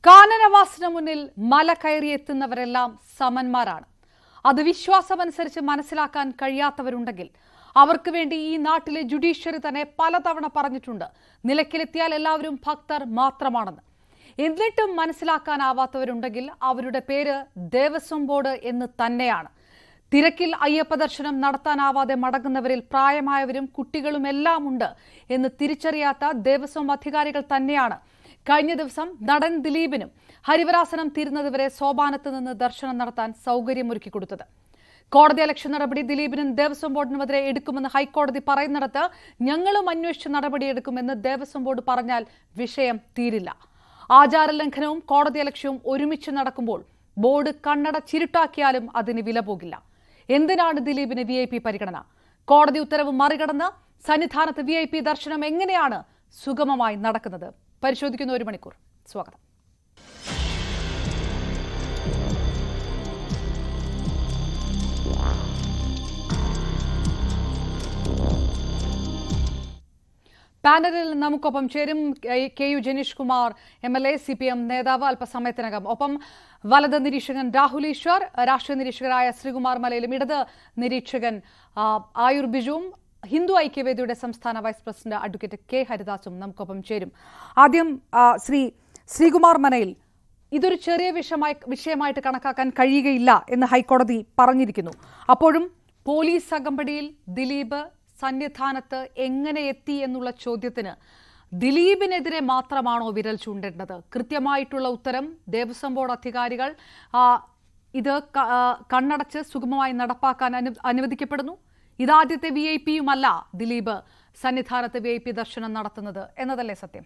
കാനനവാസന മുന്നിൽ മല കയറിയെത്തുന്നവരെല്ലാം സമന്മാരാണ്. അത് വിശ്വാസമനുസരിച്ച് മനസ്സിലാക്കാൻ കഴിയാത്തവരുണ്ടെങ്കിൽ അവർക്ക് വേണ്ടി ഈ നാട്ടിലെ ജുഡീഷ്യറി തന്നെ പലതവണ പറഞ്ഞിട്ടുണ്ട്, നിലയ്ക്കിലെത്തിയാൽ എല്ലാവരും ഭക്തർ മാത്രമാണെന്ന്. എന്നിട്ടും മനസ്സിലാക്കാനാവാത്തവരുണ്ടെങ്കിൽ അവരുടെ പേര് ദേവസ്വം ബോർഡ് എന്ന് തന്നെയാണ്. തിരക്കിൽ അയ്യപ്പ ദർശനം നടത്താനാവാതെ മടങ്ങുന്നവരിൽ പ്രായമായവരും കുട്ടികളും എല്ലാം ഉണ്ട് എന്ന് തിരിച്ചറിയാത്ത ദേവസ്വം അധികാരികൾ തന്നെയാണ് കഴിഞ്ഞ ദിവസം നടൻ ദിലീപിനും ഹരിവരാസനം തീരുന്നതുവരെ സോപാനത്ത് നിന്ന് ദർശനം നടത്താൻ സൗകര്യമൊരുക്കി കൊടുത്തത്. കോടതി അലക്ഷ്യ നടപടി ദിലീപിനും ദേവസ്വം ബോർഡിനുമെതിരെ എടുക്കുമെന്ന് ഹൈക്കോടതി പറയുന്നിടത്ത് ഞങ്ങളും അന്വേഷിച്ച് നടപടിയെടുക്കുമെന്ന് ദേവസ്വം ബോർഡ് പറഞ്ഞാൽ വിഷയം തീരില്ല. ആചാരലംഘനവും കോടതി അലക്ഷ്യവും ഒരുമിച്ച് നടക്കുമ്പോൾ ബോർഡ് കണ്ണട ചിരുട്ടാക്കിയാലും അതിന് വില പോകില്ല. എന്തിനാണ് ദിലീപിന് VIP പരിഗണന? കോടതി ഉത്തരവ് മറികടന്ന് സന്നിധാനത്ത് VIP ദർശനം എങ്ങനെയാണ് സുഗമമായി നടക്കുന്നത്? പരിശോധിക്കുന്ന 1 മണിക്കൂർ. സ്വാഗതം. പാനലിൽ നമുക്കൊപ്പം ചേരും KU Janeesh Kumar MLA CPM നേതാവ് അല്പസമയത്തിനകം. ഒപ്പം വലത് നിരീക്ഷകൻ രാഹുൽ ഈശ്വർ, രാഷ്ട്രീയ നിരീക്ഷകരായ ശ്രീകുമാർ മലയിലും, ഇടത് നിരീക്ഷകൻ ആയുർ ബിജുവും, ഹിന്ദു ഐക്യവേദിയുടെ സംസ്ഥാന വൈസ് പ്രസിഡന്റ് അഡ്വക്കേറ്റ് K ഹരിദാസും നമുക്കൊപ്പം ചേരും. ആദ്യം ശ്രീകുമാർ മനയിൽ, ഇതൊരു ചെറിയ വിഷയമായിട്ട് കണക്കാക്കാൻ കഴിയുകയില്ല എന്ന് ഹൈക്കോടതി പറഞ്ഞിരിക്കുന്നു. അപ്പോഴും പോലീസ് അകമ്പടിയിൽ ദിലീപ് സന്നിധാനത്ത് എങ്ങനെ എത്തി എന്നുള്ള ചോദ്യത്തിന് ദിലീപിനെതിരെ മാത്രമാണോ വിരൽ ചൂണ്ടേണ്ടത്? കൃത്യമായിട്ടുള്ള ഉത്തരം ദേവസ്വം ബോർഡ് അധികാരികൾ ഇത് കണ്ണടച്ച് സുഗമമായി നടപ്പാക്കാൻ അനുവദിക്കപ്പെടുന്നു. ഇതാദ്യത്തെ VIP-യുമല്ല ദിലീപ് സന്നിധാനത്ത് VIP ദർശനം നടത്തുന്നത് എന്നതല്ലേ സത്യം?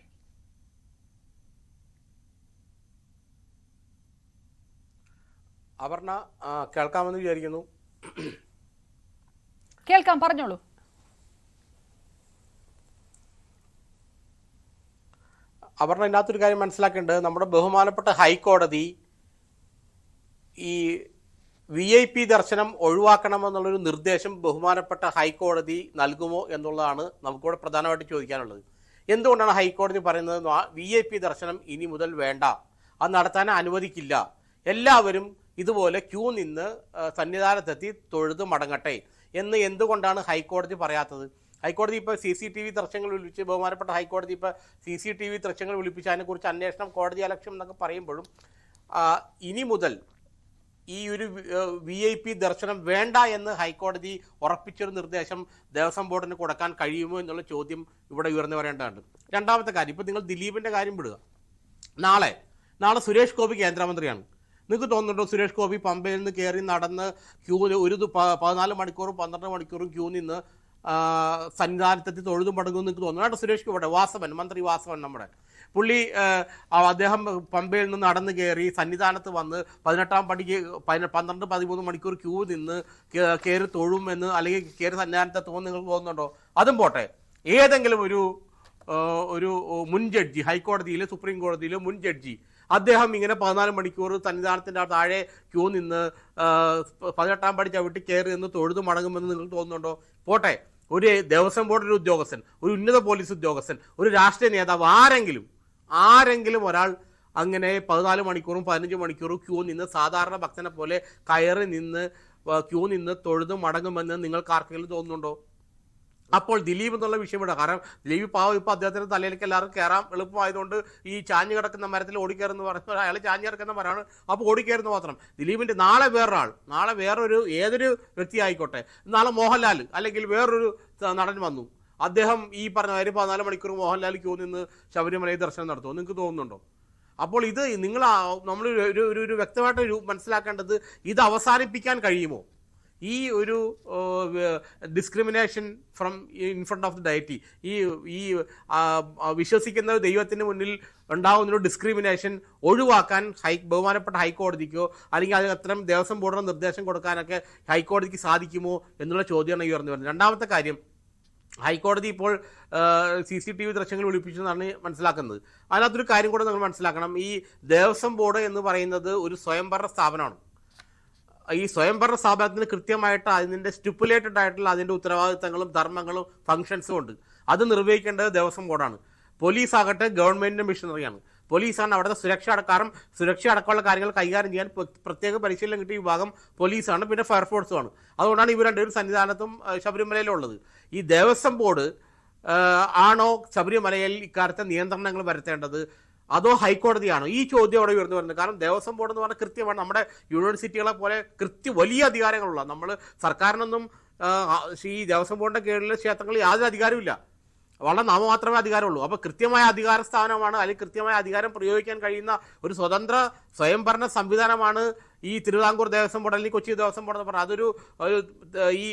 അപർണ, കേൾക്കാമെന്ന് വിചാരിക്കുന്നു. കേൾക്കാം, പറഞ്ഞോളൂ. അപർണ, ഇതിനകത്തൊരു കാര്യം മനസ്സിലാക്കേണ്ടത്, നമ്മുടെ ബഹുമാനപ്പെട്ട ഹൈക്കോടതി ഈ VIP ദർശനം ഒഴിവാക്കണമെന്നുള്ളൊരു നിർദ്ദേശം ബഹുമാനപ്പെട്ട ഹൈക്കോടതി നൽകുമോ എന്നുള്ളതാണ് നമുക്കിവിടെ പ്രധാനമായിട്ട് ചോദിക്കാനുള്ളത്. എന്തുകൊണ്ടാണ് ഹൈക്കോടതി പറയുന്നത് VIP ദർശനം ഇനി മുതൽ വേണ്ട, അത് നടത്താൻ അനുവദിക്കില്ല, എല്ലാവരും ഇതുപോലെ ക്യൂ നിന്ന് സന്നിധാനത്തെത്തി തൊഴുത് മടങ്ങട്ടെ എന്ന് എന്തുകൊണ്ടാണ് ഹൈക്കോടതി പറയാത്തത്? ഹൈക്കോടതി ഇപ്പോൾ CCTV ദൃശ്യങ്ങൾ വിളിപ്പിച്ച്, ബഹുമാനപ്പെട്ട ഹൈക്കോടതി ഇപ്പോൾ CCTV ദൃശ്യങ്ങൾ വിളിപ്പിച്ച് അതിനെക്കുറിച്ച് അന്വേഷണം, കോടതി അലക്ഷ്യം എന്നൊക്കെ പറയുമ്പോഴും ഇനി മുതൽ ഈ ഒരു VIP ദർശനം വേണ്ട എന്ന് ഹൈക്കോടതി ഉറപ്പിച്ചൊരു നിർദ്ദേശം ദേവസ്വം ബോർഡിന് കൊടുക്കാൻ കഴിയുമോ എന്നുള്ള ചോദ്യം ഇവിടെ ഉയർന്നു വരേണ്ടതുണ്ട്. രണ്ടാമത്തെ കാര്യം, ഇപ്പോൾ നിങ്ങൾ ദിലീപിൻ്റെ കാര്യം വിടുക. നാളെ സുരേഷ് ഗോപി കേന്ദ്രമന്ത്രിയാണ്. നിങ്ങൾക്ക് തോന്നുന്നുണ്ടോ സുരേഷ് ഗോപി പമ്പയിൽ നിന്ന് കയറി നടന്ന് ക്യൂ 14 മണിക്കൂറും 12 മണിക്കൂറും ക്യൂ നിന്ന് സന്നിധാനത്തെത്തി തൊഴുതും പടങ്ങും നിങ്ങൾക്ക് തോന്നുന്നു? സുരേഷ് ഗോപിയുടെ മന്ത്രി വാസവൻ നമ്മുടെ പുള്ളി അദ്ദേഹം പമ്പയിൽ നിന്ന് നടന്ന് കയറി സന്നിധാനത്ത് വന്ന് 18-ാം പടിക്ക് 12-13 മണിക്കൂർ ക്യൂ നിന്ന് കയറി തൊഴുമെന്ന്, അല്ലെങ്കിൽ കയറി സന്നിധാനത്തെത്തുമെന്ന് നിങ്ങൾക്ക് തോന്നുന്നുണ്ടോ? അതും പോട്ടെ, ഏതെങ്കിലും ഒരു മുൻ ജഡ്ജി, ഹൈക്കോടതിയിലെ സുപ്രീം കോടതിയിലെ മുൻ ജഡ്ജി, അദ്ദേഹം ഇങ്ങനെ 14 മണിക്കൂർ സന്നിധാനത്തിൻ്റെ താഴെ ക്യൂ നിന്ന് 18-ാം പടി ചവിട്ടി കയറി നിന്ന് തൊഴുതു മടങ്ങുമെന്ന് നിങ്ങൾക്ക് തോന്നുന്നുണ്ടോ? പോട്ടെ, ഒരു ദേവസ്വം ബോർഡിൻ്റെ ഉദ്യോഗസ്ഥൻ, ഒരു ഉന്നത പോലീസ് ഉദ്യോഗസ്ഥൻ, ഒരു രാഷ്ട്രീയ നേതാവ്, ആരെങ്കിലും ഒരാൾ അങ്ങനെ 14 മണിക്കൂറും 15 മണിക്കൂറും ക്യൂ നിന്ന് സാധാരണ ഭക്തനെ പോലെ കയറി നിന്ന് ക്യൂ നിന്ന് തൊഴുതു മടങ്ങുമെന്ന് നിങ്ങൾക്ക് ആർക്കെങ്കിലും തോന്നുന്നുണ്ടോ? അപ്പോൾ ദിലീപ് എന്നുള്ള വിഷയം വിടാം. കാരണം ദിലീപ് പാവം ഇപ്പോൾ അദ്ദേഹത്തിൻ്റെ തലയിലേക്ക് എല്ലാവർക്കും കയറാൻ എളുപ്പമായതുകൊണ്ട് ഈ ചാഞ്ഞു കിടക്കുന്ന മരത്തിൽ ഓടിക്കയറുന്ന പറയുന്നത് അയാൾ ചാഞ്ഞു കിടക്കുന്ന മരമാണ്, അപ്പോൾ ഓടിക്കയറുന്ന മാത്രം. ദിലീപിൻ്റെ നാളെ വേറൊരു ഏതൊരു വ്യക്തി ആയിക്കോട്ടെ, നാളെ മോഹൻലാൽ അല്ലെങ്കിൽ വേറൊരു നടൻ വന്നു, അദ്ദേഹം ഈ പറഞ്ഞ 14 മണിക്കൂർ മോഹൻലാൽ ക്യൂ നിന്ന് ശബരിമലയിൽ ദർശനം നടത്തുമോ? നിങ്ങൾക്ക് തോന്നുന്നുണ്ടോ? അപ്പോൾ ഇത് നമ്മൾ ഒരു വ്യക്തമായിട്ട് മനസ്സിലാക്കേണ്ടത്, ഇത് അവസാനിപ്പിക്കാൻ കഴിയുമോ? ഈ ഒരു discrimination from in front of the deity, ഈ വിശ്വസിക്കുന്ന ദൈവത്തിന് മുന്നിൽ ഉണ്ടാകുന്നൊരു ഡിസ്ക്രിമിനേഷൻ ഒഴിവാക്കാൻ ബഹുമാനപ്പെട്ട ഹൈക്കോടതിക്കോ അല്ലെങ്കിൽ അതിന് അത്തരം ദേവസ്വം ബോർഡിന് നിർദ്ദേശം കൊടുക്കാനൊക്കെ ഹൈക്കോടതിക്ക് സാധിക്കുമോ എന്നുള്ള ചോദ്യമാണ് ഉയർന്നു വരുന്നത്. രണ്ടാമത്തെ കാര്യം, ഹൈക്കോടതി ഇപ്പോൾ CCTV ദൃശ്യങ്ങൾ വിളിപ്പിച്ചെന്നാണ് മനസ്സിലാക്കുന്നത്. അതിനകത്തൊരു കാര്യം കൂടെ നിങ്ങൾ മനസ്സിലാക്കണം. ഈ ദേവസ്വം ബോർഡ് എന്ന് പറയുന്നത് ഒരു സ്വയംഭരണ സ്ഥാപനമാണ്. ഈ സ്വയംഭരണ സ്ഥാപനത്തിന് കൃത്യമായിട്ട് അതിൻ്റെ സ്റ്റിപ്പുലേറ്റഡ് ആയിട്ടുള്ള അതിൻ്റെ ഉത്തരവാദിത്തങ്ങളും ധർമ്മങ്ങളും ഫങ്ഷൻസും ഉണ്ട്. അത് നിർവഹിക്കേണ്ടത് ദേവസ്വം ബോർഡാണ്. പോലീസ് ആകട്ടെ ഗവൺമെന്റിന്റെ മിഷനറിയാണ്. പോലീസാണ് അവിടുത്തെ സുരക്ഷ അടക്കമുള്ള കാര്യങ്ങൾ കൈകാര്യം ചെയ്യാൻ പ്രത്യേക പരിശീലനം കിട്ടിയ വിഭാഗം പോലീസാണ്, പിന്നെ ഫയർഫോഴ്സുമാണ്. അതുകൊണ്ടാണ് ഇവർ രണ്ടുപേരും സന്നിധാനത്തും ശബരിമലയിലുള്ളത്. ഈ ദേവസ്വം ബോർഡ് ആണോ ശബരിമലയിൽ ഇക്കാര്യത്തെ നിയന്ത്രണങ്ങൾ വരുത്തേണ്ടത്, അതോ ഹൈക്കോടതിയാണോ? ഈ ചോദ്യം അവിടെ ഉയർന്നു വരുന്നത്. കാരണം ദേവസ്വം ബോർഡ് എന്ന് പറഞ്ഞാൽ കൃത്യമാണ് നമ്മുടെ യൂണിവേഴ്സിറ്റികളെ പോലെ വലിയ അധികാരങ്ങളുള്ള, നമ്മൾ സർക്കാരിനൊന്നും ഈ ദേവസ്വം ബോർഡിന്റെ കീഴിലെ ക്ഷേത്രങ്ങളിൽ യാതൊരു അധികാരമില്ല, വളരെ നാമമാത്രമേ അധികാരമുള്ളൂ. അപ്പോൾ കൃത്യമായ അധികാര സ്ഥാനമാണ്, അല്ലെങ്കിൽ കൃത്യമായ അധികാരം പ്രയോഗിക്കാൻ കഴിയുന്ന ഒരു സ്വതന്ത്ര സ്വയംഭരണ സംവിധാനമാണ് ഈ തിരുവിതാംകൂർ ദേവസ്വം ബോർഡ് അല്ലെങ്കിൽ കൊച്ചി ദേവസ്വം ബോർഡ് എന്ന് പറഞ്ഞാൽ. അതൊരു ഈ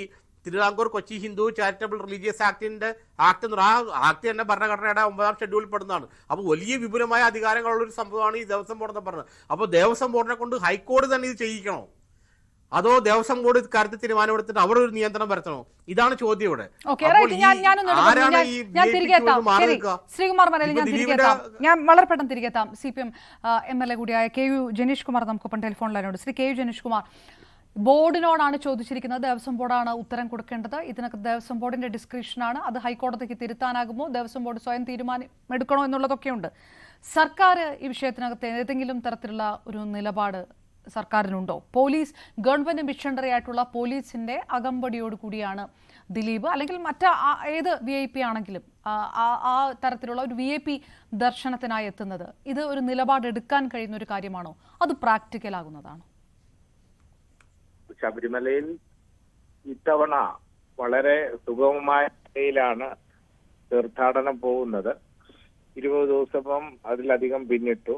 Thiruvithamkoor Kochi Hindu charitable religious act തന്നെ ഭരണഘടനയുടെ 9ാം ഷെഡ്യൂളിൽ പെടുന്നതാണ്. അപ്പോൾ വലിയ വിപുലമായ അധികാരങ്ങളുള്ളൊരു സംഭവമാണ് ഈ ദേവസ്വം ബോർഡ് എന്ന് പറഞ്ഞത്. അപ്പോൾ ദേവസ്വം ബോർഡിനെ കൊണ്ട് ഹൈക്കോടതി തന്നെ ഇത് ചെയ്യിക്കണോ, അതോ ദേവസ്വം ബോർഡ് കാര്യത്തിൽ തീരുമാനമെടുത്തിട്ട് അവർ ഒരു നിയന്ത്രണം വരുത്തണോ? ഇതാണ് ചോദ്യം ഇവിടെ. ശ്രീകുമാർ മലയിൽ ഞാൻ വളരെ പെട്ടെന്ന് തിരികെ എത്താം. CPM MLA കൂടിയായ KU ജനീഷ് കുമാർ നമുക്കൊപ്പം ടെലിഫോൺ ലൈനുണ്ട്. ശ്രീ KU ജനീഷ് കുമാർ, ബോർഡിനോടാണ് ചോദിച്ചിരിക്കുന്നത്, ദേവസ്വം ബോർഡാണ് ഉത്തരം കൊടുക്കേണ്ടത്. ഇതിനൊക്കെ ദേവസ്വം ബോർഡിന്റെ ഡിസ്ക്രിപ്ഷനാണ്, അത് ഹൈക്കോടതിക്ക് തിരുത്താനാകുമോ, ദേവസ്വം ബോർഡ് സ്വയം തീരുമാനമെടുക്കണോ എന്നുള്ളതൊക്കെയുണ്ട്. സർക്കാർ ഈ വിഷയത്തിനകത്ത് ഏതെങ്കിലും തരത്തിലുള്ള ഒരു നിലപാട് സർക്കാരിനുണ്ടോ? പോലീസ് ഗവൺമെന്റ് മിഷണറി ആയിട്ടുള്ള പോലീസിന്റെ അകമ്പടിയോടുകൂടിയാണ് ദിലീപ് അല്ലെങ്കിൽ ഏത് VIP ആണെങ്കിലും ആ തരത്തിലുള്ള ഒരു VIP ദർശനത്തിനായി എത്തുന്നത്. ഇത് ഒരു നിലപാടെടുക്കാൻ കഴിയുന്ന ഒരു കാര്യമാണോ, അത് പ്രാക്ടിക്കൽ ആകുന്നതാണോ? ശബരിമലയിൽ ഇത്തവണ വളരെ സുഗമമായ നിലയിലാണ് തീർത്ഥാടനം പോകുന്നത്. 20 ദിവസം അതിലധികം പിന്നിട്ടു.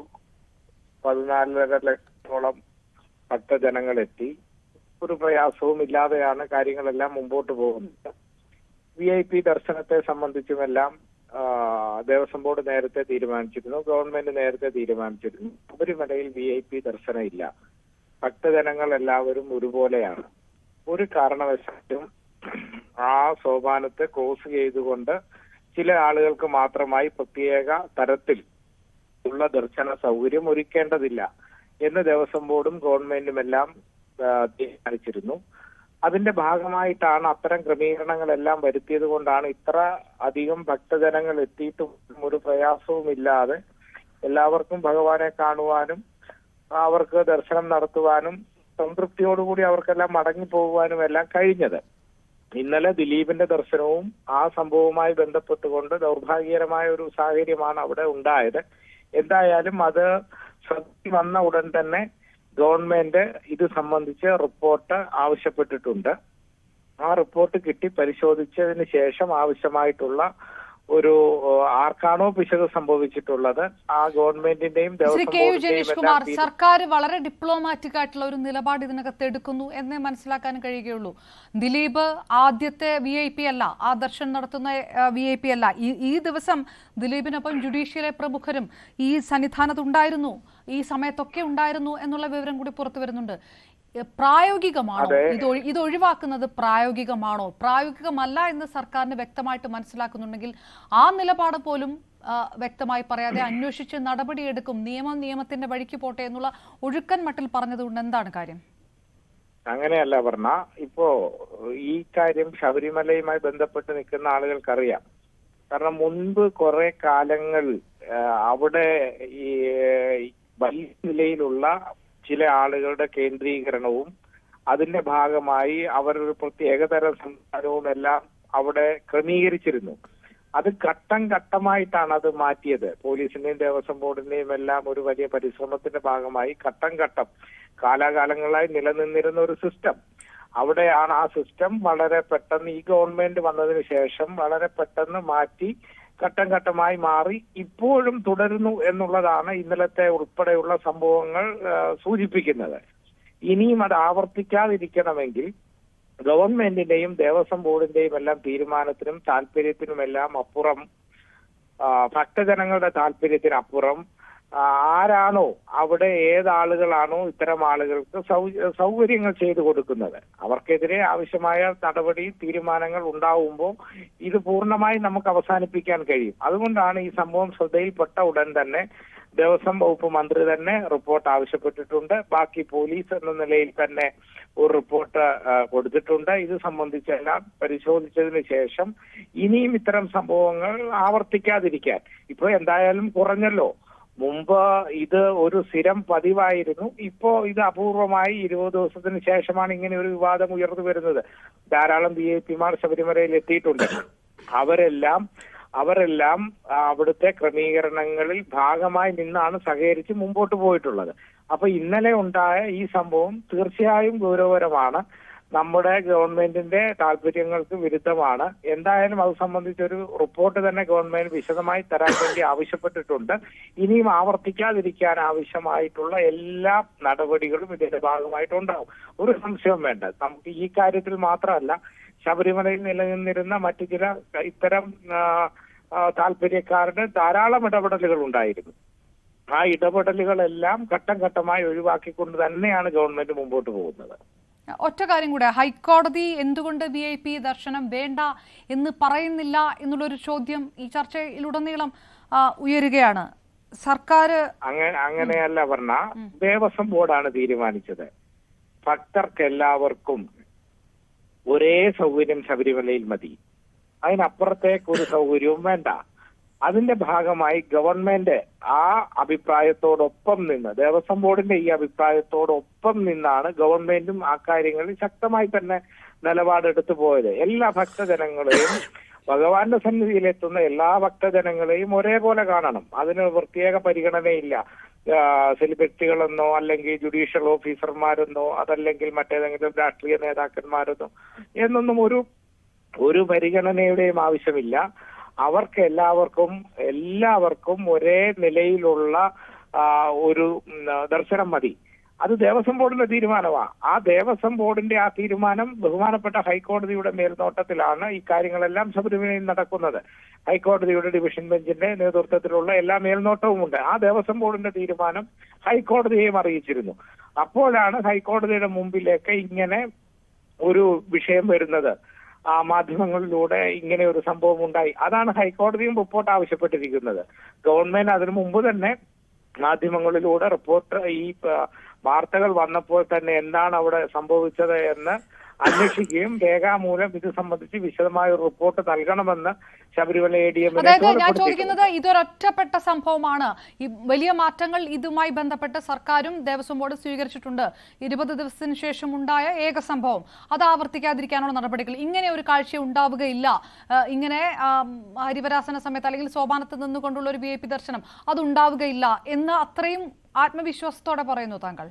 14.5 ലക്ഷത്തോളം ഭക്തജനങ്ങളെത്തി. ഒരു പ്രയാസവും ഇല്ലാതെയാണ് കാര്യങ്ങളെല്ലാം മുമ്പോട്ട് പോകുന്നത്. VIP ദർശനത്തെ സംബന്ധിച്ചുമെല്ലാം ദേവസ്വം ബോർഡ് നേരത്തെ തീരുമാനിച്ചിരുന്നു, ഗവൺമെന്റ് നേരത്തെ തീരുമാനിച്ചിരുന്നു. ശബരിമലയിൽ VIP ദർശനം ഇല്ല. ഭക്തജനങ്ങൾ എല്ലാവരും ഒരുപോലെയാണ്. ഒരു കാരണവശാലും ആ സോപാനത്തെ ക്രോസ് ചെയ്തുകൊണ്ട് ചില ആളുകൾക്ക് മാത്രമായി പ്രത്യേക തരത്തിൽ ഉള്ള ദർശന സൗകര്യം ഒരുക്കേണ്ടതില്ല എന്ന് ദേവസ്വം ബോർഡും ഗവൺമെന്റും എല്ലാം തീരുമാനിച്ചിരുന്നു. അതിന്റെ ഭാഗമായിട്ടാണ് അത്തരം ക്രമീകരണങ്ങളെല്ലാം വരുത്തിയത് കൊണ്ടാണ് ഇത്ര അധികം ഭക്തജനങ്ങൾ എത്തിയിട്ടും ഒരു പ്രയാസവും ഇല്ലാതെ എല്ലാവർക്കും ഭഗവാനെ കാണുവാനും അവർക്ക് ദർശനം നടത്തുവാനും സംതൃപ്തിയോടുകൂടി അവർക്കെല്ലാം മടങ്ങി പോകുവാനും എല്ലാം കഴിഞ്ഞത്. ഇന്നലെ ദിലീപിന്റെ ദർശനവും ആ സംഭവവുമായി ബന്ധപ്പെട്ടുകൊണ്ട് ദൗർഭാഗ്യകരമായ ഒരു സാഹചര്യമാണ് അവിടെ ഉണ്ടായത്. എന്തായാലും അത് ശ്രദ്ധ വന്ന ഉടൻ തന്നെ ഗവൺമെന്റ് ഇത് സംബന്ധിച്ച് റിപ്പോർട്ട് ആവശ്യപ്പെട്ടിട്ടുണ്ട്. ആ റിപ്പോർട്ട് കിട്ടി പരിശോധിച്ചതിന് ശേഷം ആവശ്യമായിട്ടുള്ള ഒരു ആർക്കാണോ പിശക് സംഭവിച്ചിട്ടുള്ളത് ആ ഗവൺമെന്റിന്റെയും കുമാർ, സർക്കാർ വളരെ ഡിപ്ലോമാറ്റിക് ആയിട്ടുള്ള ഒരു നിലപാട് ഇതിനകത്ത് എടുക്കുന്നു എന്നേ മനസ്സിലാക്കാൻ കഴിയുകയുള്ളൂ. ദിലീപ് ആദ്യത്തെ VIP അല്ല, ആ ദർശനം നടത്തുന്ന VIP അല്ല. ഈ ദിവസം ദിലീപിനൊപ്പം ജുഡീഷ്യലെ പ്രമുഖരും ഈ സന്നിധാനത്തുണ്ടായിരുന്നു, ഈ സമയത്തൊക്കെ ഉണ്ടായിരുന്നു എന്നുള്ള വിവരം കൂടി പുറത്തു വരുന്നുണ്ട്. പ്രായോഗികമാണോ ഇത് ഒഴിവാക്കുന്നത്? പ്രായോഗികമാണോ? പ്രായോഗികമല്ല എന്ന് സർക്കാരിന് വ്യക്തമായിട്ട് മനസ്സിലാക്കുന്നുണ്ടെങ്കിൽ ആ നിലപാട് പോലും വ്യക്തമായി പറയാതെ അന്വേഷിച്ച് നടപടിയെടുക്കും, നിയമത്തിന്റെ വഴിക്ക് പോട്ടെ എന്നുള്ള ഒഴുക്കൻ മട്ടിൽ പറഞ്ഞതുകൊണ്ട് എന്താണ് കാര്യം? അങ്ങനെയല്ല പറഞ്ഞ, ഇപ്പോ ഈ കാര്യം ശബരിമലയുമായി ബന്ധപ്പെട്ട് നിൽക്കുന്ന ആളുകൾക്കറിയാം. കാരണം മുൻപ് കുറെ കാലങ്ങൾ അവിടെ ഈ വലിയ നിലയിലുള്ള ചില ആളുകളുടെ കേന്ദ്രീകരണവും അതിന്റെ ഭാഗമായി അവർ ഒരു പ്രത്യേകതരം സംസ്കാരവും എല്ലാം അവിടെ ക്രമീകരിച്ചിരുന്നു. അത് ഘട്ടം ഘട്ടമായിട്ടാണ് അത് മാറ്റിയത്. പോലീസിന്റെയും ദേവസ്വം ബോർഡിന്റെയും എല്ലാം ഒരു വലിയ പരിശ്രമത്തിന്റെ ഭാഗമായി ഘട്ടം ഘട്ടം കാലാകാലങ്ങളായി നിലനിന്നിരുന്ന ഒരു സിസ്റ്റം, അവിടെയാണ് ആ സിസ്റ്റം വളരെ പെട്ടെന്ന് ഈ ഗവൺമെന്റ് വന്നതിന് ശേഷം വളരെ പെട്ടെന്ന് മാറ്റി ഘട്ടം ഘട്ടമായി മാറി ഇപ്പോഴും തുടരുന്നു എന്നുള്ളതാണ് ഇന്നലത്തെ ഉൾപ്പെടെയുള്ള സംഭവങ്ങൾ സൂചിപ്പിക്കുന്നത്. ഇനിയും അത് ആവർത്തിക്കാതിരിക്കണമെങ്കിൽ ഗവൺമെന്റിന്റെയും ദേവസ്വം ബോർഡിന്റെയും എല്ലാം തീരുമാനത്തിനും താല്പര്യത്തിനുമെല്ലാം അപ്പുറം, ഭക്തജനങ്ങളുടെ താല്പര്യത്തിനപ്പുറം ആരാണോ അവിടെ ഏതാളുകളാണോ ഇത്തരം ആളുകൾക്ക് സൗകര്യങ്ങൾ ചെയ്തു കൊടുക്കുന്നത് അവർക്കെതിരെ ആവശ്യമായ നടപടി തീരുമാനങ്ങൾ ഉണ്ടാവുമ്പോൾ ഇത് പൂർണ്ണമായി നമുക്ക് അവസാനിപ്പിക്കാൻ കഴിയും. അതുകൊണ്ടാണ് ഈ സംഭവം ശ്രദ്ധയിൽപ്പെട്ട ഉടൻ തന്നെ ദേവസ്വം വകുപ്പ് മന്ത്രി തന്നെ റിപ്പോർട്ട് ആവശ്യപ്പെട്ടിട്ടുണ്ട്. ബാക്കി പോലീസ് എന്ന നിലയിൽ തന്നെ ഒരു റിപ്പോർട്ട് കൊടുത്തിട്ടുണ്ട്. ഇത് സംബന്ധിച്ചെല്ലാം പരിശോധിച്ചതിന് ശേഷം ഇനിയും ഇത്തരം സംഭവങ്ങൾ ആവർത്തിക്കാതിരിക്കാൻ, ഇപ്പൊ എന്തായാലും കുറഞ്ഞല്ലോ. മുമ്പ് ഇത് ഒരു സ്ഥിരം പതിവായിരുന്നു. ഇപ്പോ ഇത് അപൂർവമായി 20 ദിവസത്തിന് ശേഷമാണ് ഇങ്ങനെ ഒരു വിവാദം ഉയർന്നു വരുന്നത്. ധാരാളം വിഐപിമാർ ശബരിമലയിൽ എത്തിയിട്ടുണ്ട്. അവരെല്ലാം അവിടുത്തെ ക്രമീകരണങ്ങളിൽ ഭാഗമായി നിന്നാണ് സഹകരിച്ച് മുമ്പോട്ട് പോയിട്ടുള്ളത്. അപ്പൊ ഇന്നലെ ഉണ്ടായ ഈ സംഭവം തീർച്ചയായും ഗൗരവകരമാണ്. നമ്മുടെ ഗവൺമെന്റിന്റെ താല്പര്യങ്ങൾക്ക് വിരുദ്ധമാണ്. എന്തായാലും അത് സംബന്ധിച്ചൊരു റിപ്പോർട്ട് തന്നെ ഗവൺമെന്റ് വിശദമായി തരാൻ വേണ്ടി ആവശ്യപ്പെട്ടിട്ടുണ്ട്. ഇനിയും ആവർത്തിക്കാതിരിക്കാൻ ആവശ്യമായിട്ടുള്ള എല്ലാ നടപടികളും ഇതിന്റെ ഭാഗമായിട്ടുണ്ടാവും. ഒരു സംശയവും വേണ്ട. നമുക്ക് ഈ കാര്യത്തിൽ മാത്രമല്ല, ശബരിമലയിൽ നിലനിന്നിരുന്ന മറ്റു ചില ഇത്തരം താല്പര്യക്കാരുടെ ധാരാളം ഇടപെടലുകൾ ഉണ്ടായിരുന്നു. ആ ഇടപെടലുകളെല്ലാം ഘട്ടം ഘട്ടമായി ഒഴിവാക്കിക്കൊണ്ട് തന്നെയാണ് ഗവൺമെന്റ് മുമ്പോട്ട് പോകുന്നത്. ഒറ്റ കാര്യം കൂടെ, ഹൈക്കോടതി എന്തുകൊണ്ട് VIP ദർശനം വേണ്ട എന്ന് പറയുന്നില്ല എന്നുള്ളൊരു ചോദ്യം ഈ ചർച്ചയിലുടനീളം ഉയരുകയാണ്. സർക്കാർ അങ്ങനെയല്ല പറഞ്ഞ, ദേവസ്വം ബോർഡാണ് തീരുമാനിച്ചത്. ഭക്തർക്കെല്ലാവർക്കും ഒരേ സൗകര്യം ശബരിമലയിൽ മതി, അതിനപ്പുറത്തേക്ക് ഒരു സൗകര്യവും വേണ്ട. അതിന്റെ ഭാഗമായി ഗവൺമെന്റ് ആ അഭിപ്രായത്തോടൊപ്പം നിന്ന്, ദേവസ്വം ബോർഡിന്റെ ഈ അഭിപ്രായത്തോടൊപ്പം നിന്നാണ് ഗവൺമെന്റും ആ കാര്യങ്ങളിൽ ശക്തമായി തന്നെ നിലപാടെടുത്തു പോയത്. എല്ലാ ഭക്തജനങ്ങളെയും, ഭഗവാന്റെ സന്നിധിയിലെത്തുന്ന എല്ലാ ഭക്തജനങ്ങളെയും ഒരേപോലെ കാണണം. അതിന് പ്രത്യേക പരിഗണനയില്ല. സെലിബ്രിറ്റികളെന്നോ അല്ലെങ്കിൽ ജുഡീഷ്യൽ ഓഫീസർമാരെന്നോ അതല്ലെങ്കിൽ മറ്റേതെങ്കിലും രാഷ്ട്രീയ നേതാക്കന്മാരെന്നോ എന്നൊന്നും ഒരു പരിഗണനയുടെയും ആവശ്യമില്ല. അവർക്ക് എല്ലാവർക്കും ഒരേ നിലയിലുള്ള ഒരു ദർശനം മതി. അത് ദേവസ്വം ബോർഡിന്റെ തീരുമാനമാണ്. ആ ദേവസ്വം ബോർഡിന്റെ ആ തീരുമാനം ബഹുമാനപ്പെട്ട ഹൈക്കോടതിയുടെ മേൽനോട്ടത്തിലാണ് ഈ കാര്യങ്ങളെല്ലാം ശബരിമലയിൽ നടക്കുന്നത്. ഹൈക്കോടതിയുടെ ഡിവിഷൻ ബെഞ്ചിന്റെ നേതൃത്വത്തിലുള്ള എല്ലാ മേൽനോട്ടവുമുണ്ട്. ആ ദേവസ്വം ബോർഡിന്റെ തീരുമാനം ഹൈക്കോടതിയെയും അറിയിച്ചിരുന്നു. അപ്പോഴാണ് ഹൈക്കോടതിയുടെ മുമ്പിലേക്ക് ഇങ്ങനെ ഒരു വിഷയം വരുന്നത്. ആ മാധ്യമങ്ങളിലൂടെ ഇങ്ങനെ ഒരു സംഭവം ഉണ്ടായി. അതാണ് ഹൈക്കോടതിയും റിപ്പോർട്ട് ആവശ്യപ്പെട്ടിരിക്കുന്നത്. ഗവൺമെന്റ് അതിനു മുമ്പ് തന്നെ മാധ്യമങ്ങളിലൂടെ റിപ്പോർട്ട്, ഈ വാർത്തകൾ വന്നപ്പോൾ തന്നെ എന്താണ് അവിടെ സംഭവിച്ചത് എന്ന് അന്വേഷിക്കുകയും രേഖാമൂലം ഇത് സംബന്ധിച്ച് വിശദമായ ഒരു റിപ്പോർട്ട് നൽകണമെന്ന് ശബരിമല ADM. അതായത് ഞാൻ ചോദിക്കുന്നത്, ഇതൊരൊറ്റപ്പെട്ട സംഭവമാണ്. ഈ വലിയ മാറ്റങ്ങൾ ഇതുമായി ബന്ധപ്പെട്ട് സർക്കാരും ദേവസ്വം ബോർഡ് സ്വീകരിച്ചിട്ടുണ്ട്. 20 ദിവസത്തിന് ശേഷം ഉണ്ടായ ഏക സംഭവം, അത് ആവർത്തിക്കാതിരിക്കാനുള്ള നടപടികൾ, ഇങ്ങനെ ഒരു കാഴ്ച ഉണ്ടാവുകയില്ല, ഇങ്ങനെ ഹരിവരാസന സമയത്ത് അല്ലെങ്കിൽ സോപാനത്ത് നിന്നുകൊണ്ടുള്ള ഒരു VIP ദർശനം അതുണ്ടാവുകയില്ല എന്ന് അത്രയും ആത്മവിശ്വാസത്തോടെ പറയുന്നു താങ്കൾ?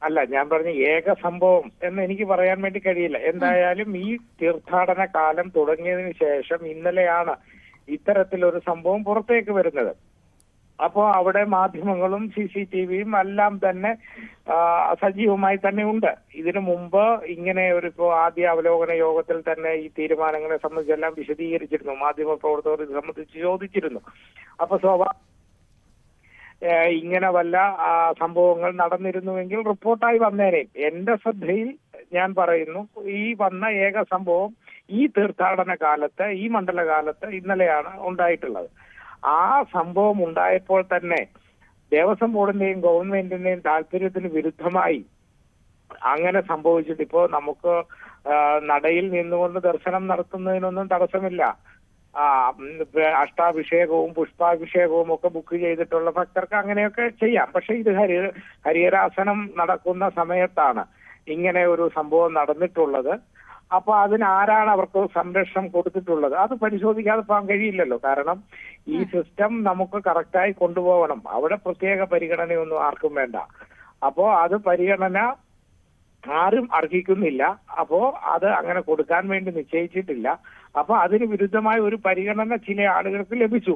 അല്ല, ഞാൻ പറഞ്ഞ ഏക സംഭവം എന്ന് എനിക്ക് പറയാൻ വേണ്ടി കഴിയില്ല. എന്തായാലും ഈ തീർത്ഥാടന കാലം തുടങ്ങിയതിനു ശേഷം ഇന്നലെയാണ് ഇത്തരത്തിലൊരു സംഭവം പുറത്തേക്ക് വരുന്നത്. അപ്പോ അവിടെ മാധ്യമങ്ങളും CCTVയും എല്ലാം തന്നെ സജീവമായി തന്നെ ഉണ്ട്. ഇതിനു മുമ്പ് ഇങ്ങനെ ഇപ്പോ ആദ്യ അവലോകന യോഗത്തിൽ തന്നെ ഈ തീരുമാനങ്ങളെ സംബന്ധിച്ചെല്ലാം വിശദീകരിച്ചിരുന്നു. മാധ്യമ പ്രവർത്തകർ ഇത് സംബന്ധിച്ച് ചോദിച്ചിരുന്നു. അപ്പൊ ഇങ്ങനെ വല്ല സംഭവങ്ങൾ നടന്നിരുന്നുവെങ്കിൽ റിപ്പോർട്ടായി വന്നേനെ. എന്റെ ശ്രദ്ധയിൽ ഞാൻ പറയുന്നു, ഈ വന്ന ഏക സംഭവം ഈ തീർത്ഥാടന കാലത്ത്, ഈ മണ്ഡലകാലത്ത് ഇന്നലെയാണ് ഉണ്ടായിട്ടുള്ളത്. ആ സംഭവം ഉണ്ടായപ്പോൾ തന്നെ ദേവസ്വം ബോർഡിന്റെയും ഗവൺമെന്റിന്റെയും താല്പര്യത്തിന് വിരുദ്ധമായി അങ്ങനെ സംഭവിച്ചിട്ട് ഇപ്പോ നമുക്ക് നടയിൽ നിന്നുകൊണ്ട് ദർശനം നടത്തുന്നതിനൊന്നും തടസ്സമില്ല. അഷ്ടാഭിഷേകവും പുഷ്പാഭിഷേകവും ഒക്കെ ബുക്ക് ചെയ്തിട്ടുള്ള ഭക്തർക്ക് അങ്ങനെയൊക്കെ ചെയ്യാം. പക്ഷെ ഇത് ഹരിവരാസനം നടക്കുന്ന സമയത്താണ് ഇങ്ങനെ ഒരു സംഭവം നടന്നിട്ടുള്ളത്. അപ്പൊ അതിനാരാണ് അവർക്ക് സംരക്ഷണം കൊടുത്തിട്ടുള്ളത്? അത് പരിശോധിക്കാതെ പോകാൻ കഴിയില്ലല്ലോ. കാരണം ഈ സിസ്റ്റം നമുക്ക് കറക്റ്റായി കൊണ്ടുപോകണം. അവിടെ പ്രത്യേക പരിഗണനയൊന്നും ആർക്കും വേണ്ട. അപ്പോ അത് പരിഗണന ആരും അർഹിക്കുന്നില്ല. അപ്പോ അത് അങ്ങനെ കൊടുക്കാൻ വേണ്ടി നിശ്ചയിച്ചിട്ടില്ല. അപ്പൊ അതിന് വിരുദ്ധമായ ഒരു പരിഗണന ചില ആളുകൾക്ക് ലഭിച്ചു.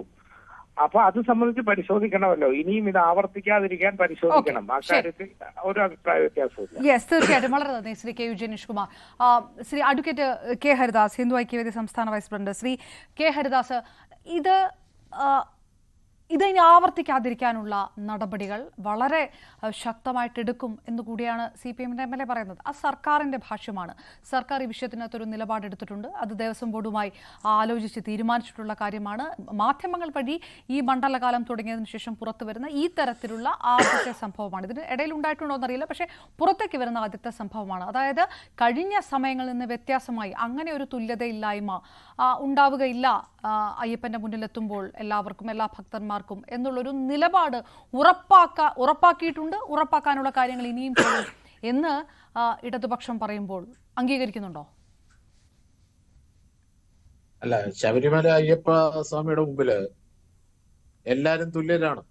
അപ്പൊ അത് സംബന്ധിച്ച് പരിശോധിക്കണമല്ലോ. ഇനിയും ഇത് ആവർത്തിക്കാതിരിക്കാൻ പരിശോധിക്കണം. ആ കാര്യത്തിൽ ഒരു അഭിപ്രായ വ്യത്യാസമില്ല. തീർച്ചയായിട്ടും. വളരെ നന്ദി Shri KU Janeesh Kumar. Shri advocate K Haridas, Hindu Aikya സംസ്ഥാന vice president. Shri K Haridas, ഇത് ഇതിനി ആവർത്തിക്കാതിരിക്കാനുള്ള നടപടികൾ വളരെ ശക്തമായിട്ടെടുക്കും എന്നുകൂടിയാണ് CPM-ന്റെ MLA പറയുന്നത്. ആ സർക്കാരിൻ്റെ ഭാഷ്യമാണ്. സർക്കാർ ഈ വിഷയത്തിനകത്തൊരു നിലപാടെടുത്തിട്ടുണ്ട്. അത് ദേവസ്വം ബോർഡുമായി ആലോചിച്ച് തീരുമാനിച്ചിട്ടുള്ള കാര്യമാണ്. മാധ്യമങ്ങൾ വഴി ഈ മണ്ഡലകാലം തുടങ്ങിയതിനു ശേഷം പുറത്തു വരുന്ന ഈ തരത്തിലുള്ള ആദ്യത്തെ സംഭവമാണ്. ഇതിന് ഇടയിൽ ഉണ്ടായിട്ടുണ്ടോ എന്നറിയില്ല, പക്ഷേ പുറത്തേക്ക് വരുന്ന ആദ്യത്തെ സംഭവമാണ്. അതായത് കഴിഞ്ഞ സമയങ്ങളിൽ നിന്ന് വ്യത്യാസമായി അങ്ങനെ ഒരു തുല്യതയില്ലായ്മ ഉണ്ടാവുകയില്ല അയ്യപ്പൻ്റെ മുന്നിലെത്തുമ്പോൾ എല്ലാവർക്കും, എല്ലാ ഭക്തന്മാർക്കും എന്നുള്ളൊരു നിലപാട് ഉറപ്പാക്കിയിട്ടുണ്ട്. ഉറപ്പാക്കാനുള്ള കാര്യങ്ങൾ ഇനിയും ചെയ്യും എന്ന് ഇടതുപക്ഷം പറയുമ്പോൾ അംഗീകരിക്കുന്നുണ്ടോ? അല്ല, ശബരിമല അയ്യപ്പ സ്വാമിയുടെ മുമ്പില് എല്ലാരും തുല്യരാണ്.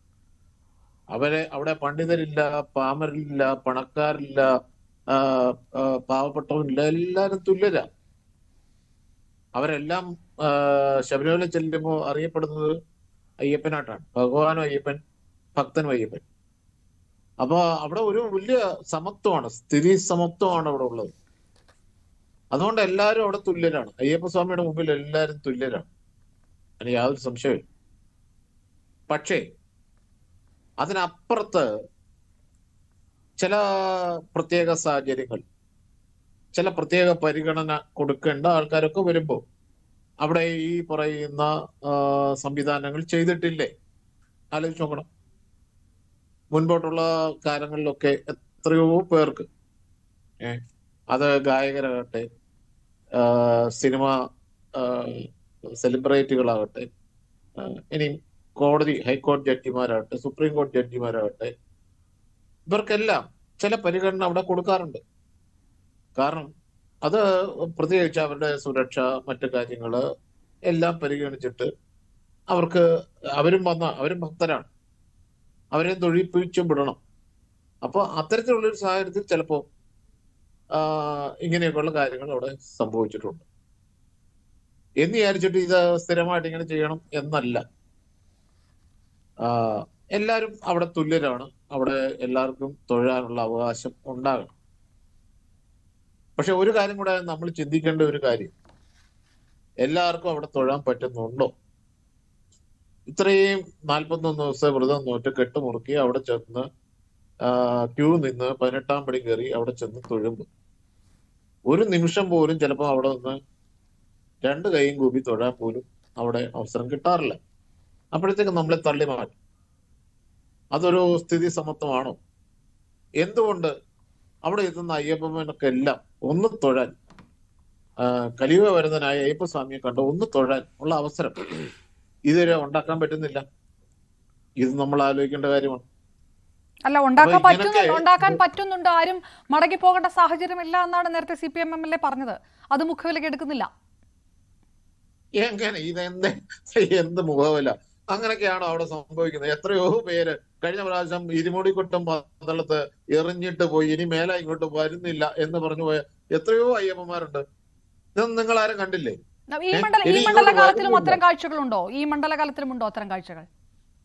അവിടെ പണ്ഡിതരില്ല, പാമരില്ല, പണക്കാരില്ല, പാവപ്പെട്ടവരില്ല, എല്ലാരും തുല്യരാ. അവരെല്ലാം ശബരിമല ചെല്ലുമ്പോൾ അറിയപ്പെടുന്നത് അയ്യപ്പനായിട്ടാണ്. ഭഗവാനും അയ്യപ്പൻ, ഭക്തനും അയ്യപ്പൻ. അപ്പൊ അവിടെ ഒരു വലിയ സമത്വമാണ്, സ്ഥിതി സമത്വമാണ് അവിടെ ഉള്ളത്. അതുകൊണ്ട് എല്ലാവരും അവിടെ തുല്യരാണ്. അയ്യപ്പസ്വാമിയുടെ മുമ്പിൽ എല്ലാവരും തുല്യരാണ്, അതിന് യാതൊരു സംശയവും. പക്ഷേ അതിനപ്പുറത്ത് ചില പ്രത്യേക സാഹചര്യങ്ങൾ, ചില പ്രത്യേക പരിഗണന കൊടുക്കേണ്ട ആൾക്കാരൊക്കെ വരുമ്പോൾ അവിടെ ഈ പറയുന്ന സംവിധാനങ്ങൾ ചെയ്തിട്ടില്ലേ? ആലോചിച്ച് നോക്കണം. മുൻപോട്ടുള്ള കാലങ്ങളിലൊക്കെ എത്രയോ പേർക്ക്, അത് ഗായകരാകട്ടെ, സിനിമ സെലിബ്രിറ്റികളാകട്ടെ, ഇനി ഹൈക്കോടതി ജഡ്ജിമാരാകട്ടെ, സുപ്രീം കോടതി ജഡ്ജിമാരാകട്ടെ, ഇവർക്കെല്ലാം ചില പരിഗണന അവിടെ കൊടുക്കാറുണ്ട്. കാരണം അത് പ്രത്യേകിച്ച് അവരുടെ സുരക്ഷ, മറ്റു കാര്യങ്ങള് എല്ലാം പരിഗണിച്ചിട്ട് അവരും ഭക്തരാണ്, അവരെയും തൊഴിപ്പിച്ചും വിടണം. അപ്പൊ അത്തരത്തിലുള്ളൊരു സാഹചര്യത്തിൽ ചിലപ്പോ ഇങ്ങനെയൊക്കെയുള്ള കാര്യങ്ങൾ അവിടെ സംഭവിച്ചിട്ടുണ്ട്. എന്ന് വിചാരിച്ചിട്ട് ഇത് സ്ഥിരമായിട്ട് ഇങ്ങനെ ചെയ്യണം എന്നല്ല. എല്ലാവരും അവിടെ തുല്യരാണ്. അവിടെ എല്ലാവർക്കും തൊഴാനുള്ള അവകാശം ഉണ്ടാകണം. പക്ഷെ ഒരു കാര്യം കൂടെ നമ്മൾ ചിന്തിക്കേണ്ട ഒരു കാര്യം, എല്ലാവർക്കും അവിടെ തൊഴാൻ പറ്റുന്നുണ്ടോ? ഇത്രയും 41 ദിവസം വ്രതം നോറ്റ് കെട്ടുമുറുക്കി അവിടെ ചെന്ന് ക്യൂ നിന്ന് 18-ാം പടി കയറി അവിടെ ചെന്ന് തൊഴുമ്പോൾ ഒരു നിമിഷം പോലും ചിലപ്പോൾ അവിടെ നിന്ന് 2 കൈയും കൂപ്പി തൊഴാൻ പോലും അവിടെ അവസരം കിട്ടാറില്ല. അപ്പോഴത്തേക്ക് നമ്മളെ തള്ളി മാറ്റും. അതൊരു സ്ഥിതി സമത്വമാണോ? എന്തുകൊണ്ട് അവിടെ എത്തുന്ന അയ്യപ്പനൊക്കെ എല്ലാം ഒന്ന് തൊഴാൻ, കലിയുഗ വരുന്നതിനായ അയ്യപ്പസ്വാമിയെ കണ്ട് ഒന്ന് തൊഴാൻ ഉള്ള അവസരം ഇതുവരെ ഉണ്ടാക്കാൻ പറ്റുന്നില്ല? ഇത് നമ്മൾ ആലോചിക്കേണ്ട കാര്യമാണ്. അല്ല, ഉണ്ടാക്കാൻ പറ്റുന്നുണ്ട്. ആരും മടങ്ങി പോകേണ്ട സാഹചര്യമില്ല എന്നാണ് നേരത്തെ CPM MLA പറഞ്ഞത്. അത് മുഖവിലേക്ക് എടുക്കുന്നില്ല. എങ്ങനെ എന്ത് മുഖവില? അങ്ങനെയൊക്കെയാണോ അവിടെ സംഭവിക്കുന്നത്? എത്രയോ പേര് കഴിഞ്ഞ പ്രാവശ്യം ഇരുമുടിക്കുട്ടം പന്തളത്ത് എറിഞ്ഞിട്ട് പോയി, ഇനി മേല ഇങ്ങോട്ട് വരുന്നില്ല എന്ന് പറഞ്ഞു പോയ എത്രയോ അയ്യപ്പന്മാരുണ്ട്. ഇതൊന്നും നിങ്ങൾ ആരും കണ്ടില്ലേ? ഈ മണ്ഡലകാലത്തിലും അത്തരം കാഴ്ചകളുണ്ടോ? ഈ മണ്ഡലകാലത്തിലും ഉണ്ടോ അത്തരം കാഴ്ചകൾ?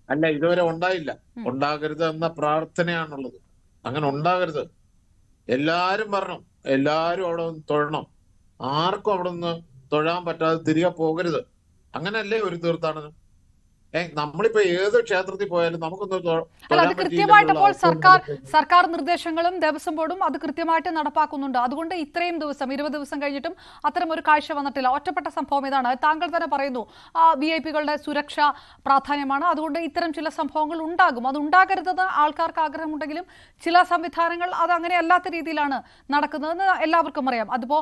അല്ല, ഇതുവരെ ഉണ്ടായില്ല. ഉണ്ടാകരുത് എന്ന പ്രാർത്ഥനയാണുള്ളത്. അങ്ങനെ ഉണ്ടാകരുത്. എല്ലാരും വരണം, എല്ലാരും അവിടെ നിന്ന് തൊഴണം. ആർക്കും അവിടെ നിന്ന് തൊഴാൻ പറ്റാതെ തിരികെ പോകരുത്. അങ്ങനല്ലേ ഒരു തീർത്ഥാടനം? നമ്മളിപ്പോ ഏത് ക്ഷേത്രത്തിൽ പോയാലും നമുക്കൊന്നും അത് കൃത്യമായിട്ട് ഇപ്പോൾ സർക്കാർ നിർദ്ദേശങ്ങളും ദേവസ്വം ബോർഡും അത് കൃത്യമായിട്ട് നടപ്പാക്കുന്നുണ്ട്. അതുകൊണ്ട് ഇത്രയും ദിവസം 20 ദിവസം കഴിഞ്ഞിട്ടും അത്തരം ഒരു കാഴ്ച വന്നിട്ടില്ല. ഒറ്റപ്പെട്ട സംഭവം ഇതാണ്. താങ്കൾ തന്നെ പറയുന്നു VIP-കളുടെ സുരക്ഷ പ്രാധാന്യമാണ്. അതുകൊണ്ട് ഇത്തരം ചില സംഭവങ്ങൾ ഉണ്ടാകും. അത് ഉണ്ടാകരുതെന്ന് ആൾക്കാർക്ക് ആഗ്രഹമുണ്ടെങ്കിലും ചില സംവിധാനങ്ങൾ അത് അങ്ങനെ അല്ലാത്ത രീതിയിലാണ് നടക്കുന്നതെന്ന് എല്ലാവർക്കും അറിയാം. അതിപ്പോ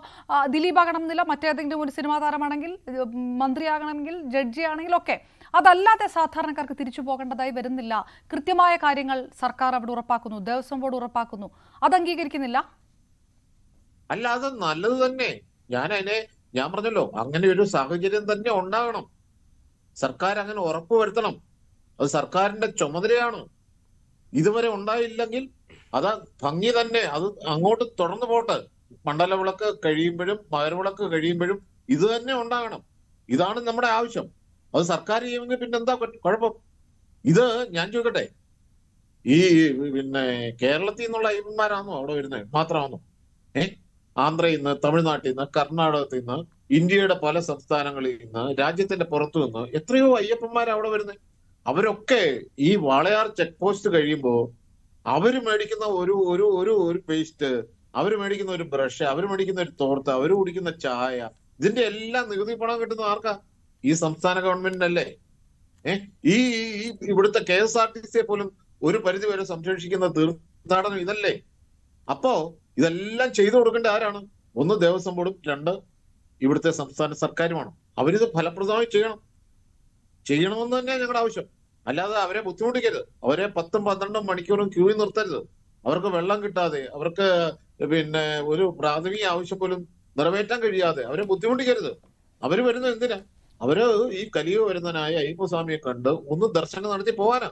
ദിലീപ് ആകണമെന്നില്ല, മറ്റേതെങ്കിലും ഒരു സിനിമാ താരമാണെങ്കിൽ, മന്ത്രിയാകണമെങ്കിൽ, ജഡ്ജി ആണെങ്കിൽ ഒക്കെ. അതല്ലാതെ സാധാരണക്കാർക്ക് തിരിച്ചു പോകേണ്ടതായി വരുന്നില്ല. കൃത്യമായ കാര്യങ്ങൾ സർക്കാർ അവിടെ ഉറപ്പാക്കുന്നു, ദേവസ്വം ബോർഡ് ഉറപ്പാക്കുന്നു. അത് അംഗീകരിക്കുന്നില്ല? അല്ല, അത് നല്ലത് തന്നെ. ഞാൻ പറഞ്ഞല്ലോ, അങ്ങനെ ഒരു സാഹചര്യം തന്നെ ഉണ്ടാകണം. സർക്കാർ അങ്ങനെ ഉറപ്പുവരുത്തണം. അത് സർക്കാരിന്റെ ചുമതലയാണ്. ഇതുവരെ ഉണ്ടായില്ലെങ്കിൽ അത് ഭംഗി തന്നെ, അത് അങ്ങോട്ട് തുടർന്നു പോട്ടെ. മണ്ഡലവിളക്ക് കഴിയുമ്പോഴും മകരവിളക്ക് കഴിയുമ്പോഴും ഇത് തന്നെ ഉണ്ടാകണം. ഇതാണ് നമ്മുടെ ആവശ്യം. അത് സർക്കാർ ചെയ്യുമെങ്കിൽ പിന്നെന്താ കുഴപ്പം? ഇത് ഞാൻ ചോദിക്കട്ടെ, ഈ കേരളത്തിൽ നിന്നുള്ള അയ്യപ്പന്മാരാണോ അവിടെ വരുന്നത് മാത്രമാണോ? ആന്ധ്രയിൽ നിന്ന്, തമിഴ്നാട്ടിൽ നിന്ന്, കർണാടകത്തിൽ നിന്ന്, ഇന്ത്യയുടെ പല സംസ്ഥാനങ്ങളിൽ നിന്ന്, രാജ്യത്തിന്റെ പുറത്തു നിന്ന് എത്രയോ അയ്യപ്പന്മാർ അവിടെ വരുന്നത്. അവരൊക്കെ ഈ വാളയാർ ചെക്ക് പോസ്റ്റ് കഴിയുമ്പോ അവര് മേടിക്കുന്ന ഒരു ഒരു ഒരു ഒരു പേസ്റ്റ്, അവര് മേടിക്കുന്ന ഒരു ബ്രഷ്, അവര് മേടിക്കുന്ന ഒരു തോർത്ത്, അവര് കുടിക്കുന്ന ചായ, ഇതിന്റെ എല്ലാം നികുതി പണം കിട്ടുന്ന ആർക്കാ? ഈ സംസ്ഥാന ഗവൺമെന്റിനല്ലേ? ഈ ഇവിടുത്തെ KSRTC പോലും ഒരു പരിധി വരെ സംരക്ഷിക്കുന്ന തീർത്ഥാടനം ഇതല്ലേ? അപ്പോ ഇതെല്ലാം ചെയ്തു കൊടുക്കേണ്ട ആരാണ്? ഒന്ന് ദേവസ്വം ബോർഡും, രണ്ട് ഇവിടുത്തെ സംസ്ഥാന സർക്കാരുമാണ്. അവരിത് ഫലപ്രദമായി ചെയ്യണമെന്ന് തന്നെയാണ് ഞങ്ങളുടെ ആവശ്യം. അല്ലാതെ അവരെ ബുദ്ധിമുട്ടിക്കരുത്. അവരെ 10-12 മണിക്കൂറും ക്യൂവിൽ നിർത്തരുത്. അവർക്ക് വെള്ളം കിട്ടാതെ, അവർക്ക് പിന്നെ ഒരു പ്രാഥമിക ആവശ്യം പോലും നിറവേറ്റാൻ കഴിയാതെ അവരെ ബുദ്ധിമുട്ടിക്കരുത്. അവര് വരുന്നത് എന്തിനാ? അവര് ഈ കലിയുഗ വരുന്നതിനായ അയ്യപ്പസ്വാമിയെ കണ്ട് ഒന്ന് ദർശനം നടത്തി പോകാനാ.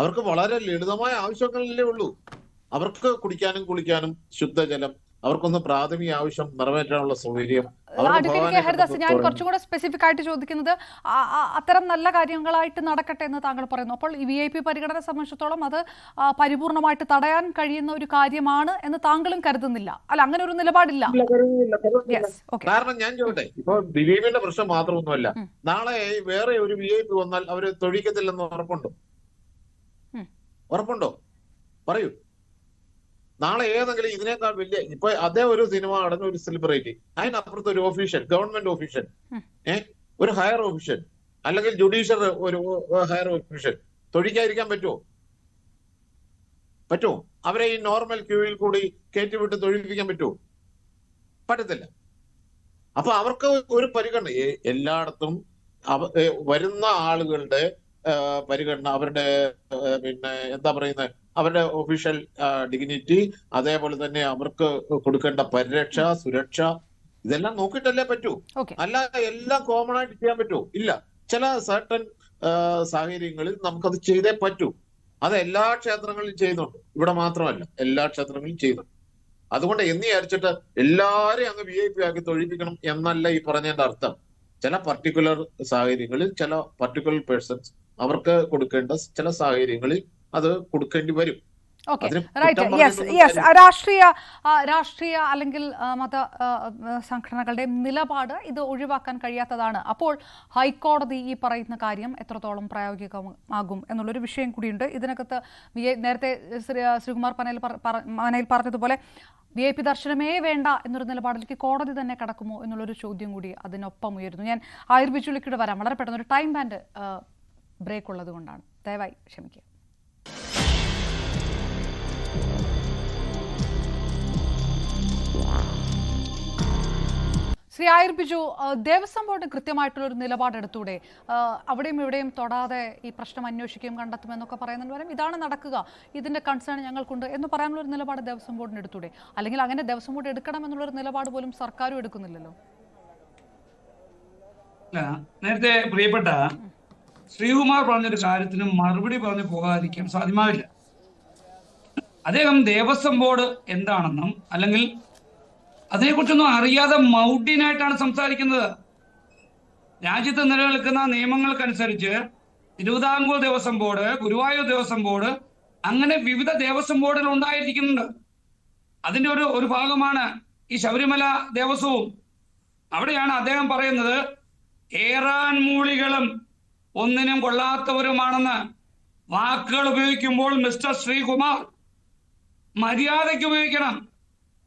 അവർക്ക് വളരെ ലളിതമായ ആവശ്യങ്ങളല്ലേ ഉള്ളൂ. അവർക്ക് കുടിക്കാനും കുളിക്കാനും ശുദ്ധജലം, അവർക്കൊന്ന് പ്രാഥമിക ആവശ്യം നിറവേറ്റാനുള്ള സൗകര്യം. ഹരിദാസ്, ഞാൻ കുറച്ചും കൂടെ സ്പെസിഫിക് ആയിട്ട് ചോദിക്കുന്നത്, അത്തരം നല്ല കാര്യങ്ങളായിട്ട് നടക്കട്ടെ എന്ന് താങ്കൾ പറയുന്നു. അപ്പോൾ ഈ VIP പരിഗണന സംബന്ധിച്ചിടത്തോളം അത് പരിപൂർണമായിട്ട് തടയാൻ കഴിയുന്ന ഒരു കാര്യമാണ് എന്ന് താങ്കളും കരുതുന്നില്ല അല്ല? അങ്ങനെ ഒരു നിലപാടില്ല. കാരണം ഞാൻ ചോദിട്ടെ, ഇപ്പൊ ദിലീപിന്റെ പ്രശ്നം മാത്രമൊന്നുമല്ല. നാളെ വേറെ ഒരു VIP വന്നാൽ അവര് തൊഴിക്കത്തില്ലെന്ന് ഉറപ്പുണ്ടോ? പറയൂ. നാളെ ഏതെങ്കിലും ഇതിനേക്കാൾ വലിയ, ഇപ്പൊ അതേ ഒരു സിനിമ നടന്ന ഒരു സെലിബ്രിറ്റി, അതിനപ്പുറത്ത് ഒരു ഓഫീഷ്യൽ, ഗവൺമെന്റ് ഓഫീഷ്യൽ, ഒരു ഹയർ ഓഫീഷ്യൽ, അല്ലെങ്കിൽ ജുഡീഷ്യൽ ഒരു ഹയർ ഓഫീഷ്യൽ തൊഴിക്കാതിരിക്കാൻ പറ്റുമോ? അവരെ ഈ നോർമൽ ക്യൂവിൽ കൂടി കയറ്റിവിട്ട് തൊഴിലിപ്പിക്കാൻ പറ്റുമോ? പറ്റത്തില്ല. അപ്പൊ അവർക്ക് ഒരു പരിഗണന എല്ലായിടത്തും വരുന്ന ആളുകളുടെ പരിഗണന, അവരുടെ പിന്നെ എന്താ പറയുന്നത്, അവരുടെ ഒഫീഷ്യൽ ഡിഗ്നിറ്റി, അതേപോലെ തന്നെ അവർക്ക് കൊടുക്കേണ്ട പരിരക്ഷ, സുരക്ഷ, ഇതെല്ലാം നോക്കിയിട്ടല്ലേ പറ്റൂ. അല്ല എല്ലാം കോമൺ ആയിട്ട് ചെയ്യാൻ പറ്റൂ? ഇല്ല. ചില സർട്ടൻ സാഹചര്യങ്ങളിൽ നമുക്കത് ചെയ്തേ പറ്റൂ. അത് എല്ലാ ക്ഷേത്രങ്ങളിലും ചെയ്യുന്നുണ്ട്, ഇവിടെ മാത്രമല്ല, എല്ലാ ക്ഷേത്രങ്ങളിലും ചെയ്യുന്നുണ്ട്. അതുകൊണ്ട് എന്ന് വിചാരിച്ചിട്ട് എല്ലാരെയും അങ്ങ് VIP ആക്കി തൊഴിപ്പിക്കണം എന്നല്ല ഈ പറഞ്ഞതിന്റെ അർത്ഥം. ചില പർട്ടിക്കുലർ സാഹചര്യങ്ങളിൽ ചില പർട്ടിക്കുലർ പേഴ്സൺസ് അവർക്ക് കൊടുക്കേണ്ട ചില സാഹചര്യങ്ങളിൽ അത് കൊടുക്കേണ്ടി വരും. രാഷ്ട്രീയ അല്ലെങ്കിൽ മത സംഘടനകളുടെ നിലപാട് ഇത് ഒഴിവാക്കാൻ കഴിയാത്തതാണ്. അപ്പോൾ ഹൈക്കോടതി ഈ പറയുന്ന കാര്യം എത്രത്തോളം പ്രായോഗികമാകും എന്നുള്ളൊരു വിഷയം കൂടിയുണ്ട് ഇതിനകത്ത്. നേരത്തെ ശ്രീകുമാർ മനയിൽ പറഞ്ഞതുപോലെ VIP ദർശനമേ വേണ്ട എന്നൊരു നിലപാടിലേക്ക് കോടതി തന്നെ കടക്കുമോ എന്നുള്ളൊരു ചോദ്യം കൂടി അതിനൊപ്പം ഉയരുന്നു. ഞാൻ ആയുർബിജുലിക്കൂടെ വരാം. വളരെ പെട്ടെന്ന് ഒരു ടൈം ബാൻഡ് ബ്രേക്ക് ഉള്ളത് കൊണ്ടാണ്, ദയവായി ക്ഷമിക്കുക. ശ്രീ ആയുർബിജു, ദേവസ്വം ബോർഡ് കൃത്യമായിട്ടുള്ളൊരു നിലപാടെടുത്തൂടെ? അവിടെയും ഇവിടെയും തൊടാതെ ഈ പ്രശ്നം അന്വേഷിക്കുകയും കണ്ടെത്തുമെന്നൊക്കെ പറയുന്നതിന് പകരം ഇതാണ് നടക്കുക, ഇതിന്റെ കൺസേൺ ഞങ്ങൾക്കുണ്ട് എന്ന് പറയാനുള്ളൊരു നിലപാട് ദേവസ്വം ബോർഡിന് എടുത്തൂടെ? അല്ലെങ്കിൽ അങ്ങനെ ദേവസ്വം ബോർഡ് എടുക്കണം എന്നുള്ളൊരു നിലപാട് പോലും സർക്കാരും എടുക്കുന്നില്ലല്ലോ. നേരത്തെ പ്രിയപ്പെട്ട ശ്രീകുമാർ പറഞ്ഞൊരു കാര്യത്തിന് മറുപടി പറഞ്ഞു പോകാതിരിക്കാൻ സാധ്യമാവില്ല. അദ്ദേഹം ദേവസ്വം ബോർഡ് എന്താണെന്നും അല്ലെങ്കിൽ അതിനെക്കുറിച്ചൊന്നും അറിയാതെ മൗഢ്യനായിട്ടാണ് സംസാരിക്കുന്നത്. രാജ്യത്ത് നിലനിൽക്കുന്ന നിയമങ്ങൾക്കനുസരിച്ച് തിരുവിതാംകൂർ ദേവസ്വം ബോർഡ്, ഗുരുവായൂർ ദേവസ്വം ബോർഡ്, അങ്ങനെ വിവിധ ദേവസ്വം ബോർഡുകൾ ഉണ്ടായിരിക്കുന്നുണ്ട്. അതിന്റെ ഒരു ഭാഗമാണ് ഈ ശബരിമല ദേവസ്വവും. അവിടെയാണ് അദ്ദേഹം പറയുന്നത് ഏറാൻ മൂളികളും ഒന്നിനും കൊള്ളാത്തവരുമാണെന്ന്. വാക്കുകൾ ഉപയോഗിക്കുമ്പോൾ മിസ്റ്റർ ശ്രീകുമാർ മര്യാദയ്ക്ക് ഉപയോഗിക്കണം.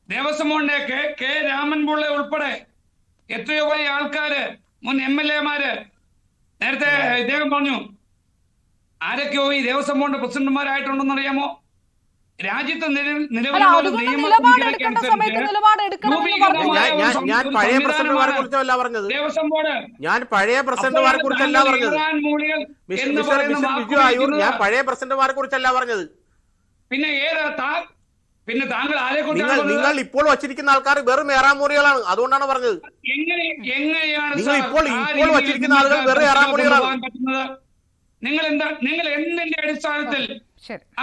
ദേവസ്വം ബോർഡിന്റെ കെ രാമൻപിള്ള ഉൾപ്പെടെ എത്രയോ വലിയ ആൾക്കാര്, മുൻ MLA-മാര്, നേരത്തെ ഇദ്ദേഹം പറഞ്ഞു ആരൊക്കെയോ ഈ ദേവസ്വം ബോർഡ് പ്രസിഡന്റുമാരായിട്ടുണ്ടെന്ന് അറിയാമോ? രാജ്യത്ത് ഞാൻ പഴയ പ്രസിഡന്റുമാരെ കുറിച്ചല്ല പറഞ്ഞത്. ഞാൻ പഴയ പ്രസിഡന്റുമാരെ കുറിച്ചല്ല പറഞ്ഞത്. ഞാൻ പഴയ പ്രസിഡന്റുമാരെ കുറിച്ചല്ല പറഞ്ഞത്. പിന്നെ പിന്നെ താങ്കൾ ആരെ നിങ്ങൾ ഇപ്പോൾ വച്ചിരിക്കുന്ന ആൾക്കാർ വെറും ഏറാമൂറികളാണ്, അതുകൊണ്ടാണ് പറഞ്ഞത്. എങ്ങനെയാണ് ഇപ്പോൾ വച്ചിരിക്കുന്ന ആളുകൾ വെറും ഏറാമൂറികളാണ്. നിങ്ങൾ എന്തിന്റെ അടിസ്ഥാനത്തിൽ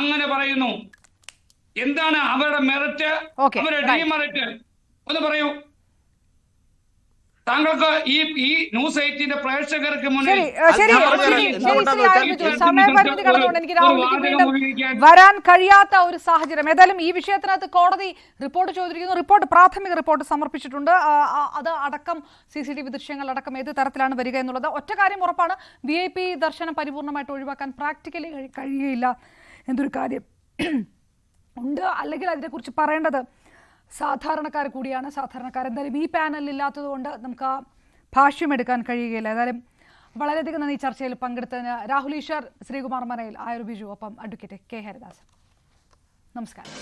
അങ്ങനെ പറയുന്നു? എന്താണ് അവരുടെ മെറിറ്റ്, അവരുടെ ഡിമെറിറ്റ് ഒന്ന് പറയൂ. താങ്കൾക്ക് ഈ ന്യൂസ് 18 പ്രേക്ഷകർക്ക് മുന്നിൽ ശരി ശരി ഞാൻ പറഞ്ഞുതരാം. ശരി, എന്തുകൊണ്ടാന്ന് ശ്രീ വെച്ചാൽ ആരംഭിച്ചു. സമയപരിമിതി കടന്നുകൊണ്ട് എനിക്ക് ഒരു രാഹുലിലേക്ക് വാചകം വീണ്ടും ഉപയോഗിക്കാൻ വരാൻ കഴിയാത്ത ഒരു സാഹചര്യം. ഏതായാലും ഈ വിഷയത്തിനകത്ത് കോടതി റിപ്പോർട്ട് ചോദിച്ചിരിക്കുന്നു. റിപ്പോർട്ട് പ്രാഥമിക റിപ്പോർട്ട് സമർപ്പിച്ചിട്ടുണ്ട്. അത് അടക്കം CCTV ദൃശ്യങ്ങൾ അടക്കം ഏത് തരത്തിലാണ് വരിക എന്നുള്ളത്. ഒറ്റ കാര്യം ഉറപ്പാണ്, VIP ദർശനം പരിപൂർണമായിട്ട് ഒഴിവാക്കാൻ പ്രാക്ടിക്കലി കഴിയുകയില്ല എന്നൊരു കാര്യം ഉണ്ട്. അല്ലെങ്കിൽ അതിനെക്കുറിച്ച് പറയേണ്ടത് സാധാരണക്കാർ കൂടിയാണ്. സാധാരണക്കാർ എന്തായാലും ഈ പാനലിൽ ഇല്ലാത്തത് കൊണ്ട് നമുക്ക് ആ ഭാഷ്യം കഴിയുകയില്ല. ഏതായാലും വളരെയധികം നന്ദി ചർച്ചയിൽ പങ്കെടുത്തതിന്. രാഹുൽ ഈശ്വർ, ശ്രീകുമാർ മനയിൽ, ആയുർ ബിജു, ഒപ്പം അഡ്വക്കേറ്റ് K ഹരിദാസ്. നമസ്കാരം.